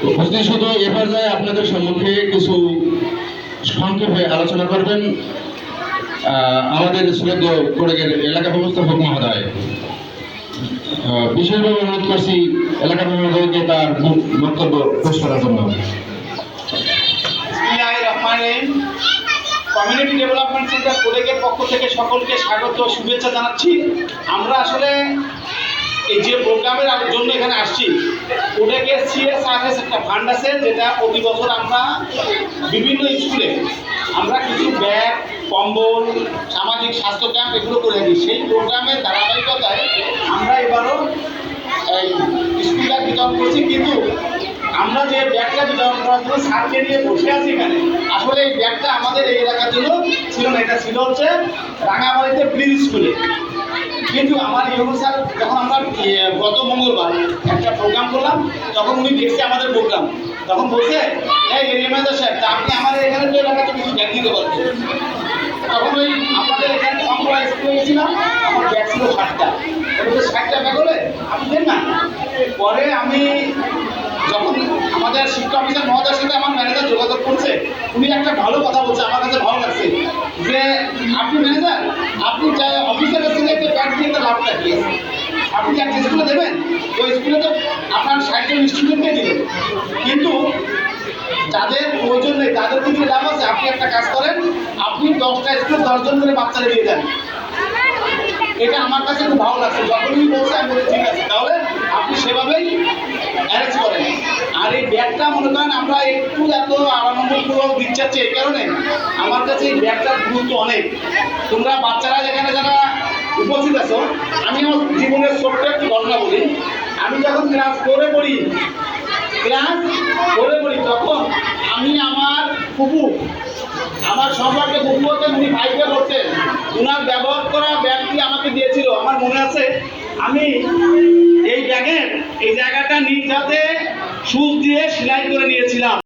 উপস্থিত শুধু এ পর্যায়ে আপনাদের সম্মুখে কিছু সংক্ষেপে আলোচনা করবেন আমাদের শ্রদ্ধেয় কোড়েকের এলাকা ব্যবস্থাপক মহোদয়। বিশেষভাবে অনুরোধ করছি এলাকা মহোদয়কে তার বক্তব্য পেশ করার জন্য। কমিউনিটি ডেভেলপমেন্ট সেন্টার কোড়েকের পক্ষ থেকে সকলকে স্বাগত ও শুভেচ্ছা জানাচ্ছি। আমরা আসলে এই যে প্রোগ্রামের জন্য এখানে আসছি, কোড়েকের CSRS একটা ফান্ড আছে, যেটা প্রতি বছর আমরা বিভিন্ন স্কুলে আমরা কিছু ব্যাগ, কম্বল, সামাজিক স্বাস্থ্য ক্যাম্প এগুলো করে থাকি। সেই প্রোগ্রামের ধারাবাহিকতায় আমরা এবারও এই স্কুল ব্যাগ বিতরণ করছি। কিন্তু আমরা যে ব্যাগটা বিতরণ করার জন্য স্যারকে নিয়ে বসে আছি এখানে, আসলে এই ব্যাগটা আমাদের এই এলাকার জন্য ছিল না, এটা ছিল হচ্ছে রাঙামাটিতে ব্রিজ স্কুলে। কিন্তু আমার ইউনো স্যার যখন আমরা গত মঙ্গলবার একটা প্রোগ্রাম করলাম, তখন উনি দেখছে আমাদের প্রোগ্রাম, তখন বলছে এই এরিয়া ম্যানেজার সাহেব, তা আপনি আমাদের এখানে তো এলাকাতে কিছু ব্যাগ দিতে পারবেন। তখন ওই আমাদের এখানে সম্পূর্ণ স্কুলে গেছিলাম, আমার ব্যাগ ছিল 60টা। 60টা ব্যাগ হলে আপনি দেন না। পরে আমি যখন আমাদের শিক্ষা অফিসার মহোদয়ের সাথে আমার ম্যানেজার যোগাযোগ করছে, উনি একটা ভালো কথা বলছে, আমার কাছে ভালো লাগছে যে আপনি ম্যানেজার, আপনি অফিসের কাছে একটা ব্যাগ দিয়ে একটা লাভটা কি আছে, আপনি একটা স্কুলে দেবেন, ওই স্কুলে তো আপনার 60 জন স্টুডেন্টকে দিলেন, কিন্তু যাদের প্রয়োজন নেই তাদের দিকে লাভ আছে। আপনি একটা কাজ করেন, আপনি 10টা স্কুলে 10 জন করে বাচ্চারা দিয়ে দেন। এটা আমার কাছে খুব ভালো লাগছে। যখনই বলছে আমি বলছি ঠিক আছে, তাহলে আপনি সেভাবেই অ্যারেঞ্জ করেন। আর এই ব্যাগটা মনে করেন আমরা একটু এত আনন্দপূর্বক দিচ্ছি এই কারণে, আমার কাছে এই ব্যাগটার গুরুত্ব অনেক। তোমরা বাচ্চারা যেখানে যারা উপস্থিত আছো, আমি আমার জীবনের ছোট্ট একটি ঘটনা বলি। আমি যখন ক্লাস 4-এ পড়ি, তখন আমি আমার ফুপু, আমার সম্পর্কে ফুপু হতেন, উনি 5-এ পড়তেন, ওনার ব্যবহার করা ব্যাগটি আমাকে দিয়েছিল। আমার মনে আছে আমি এই ব্যাগের এই জায়গাটা নিজ হাতে সুচ দিয়ে সেলাই করে নিয়েছিলাম।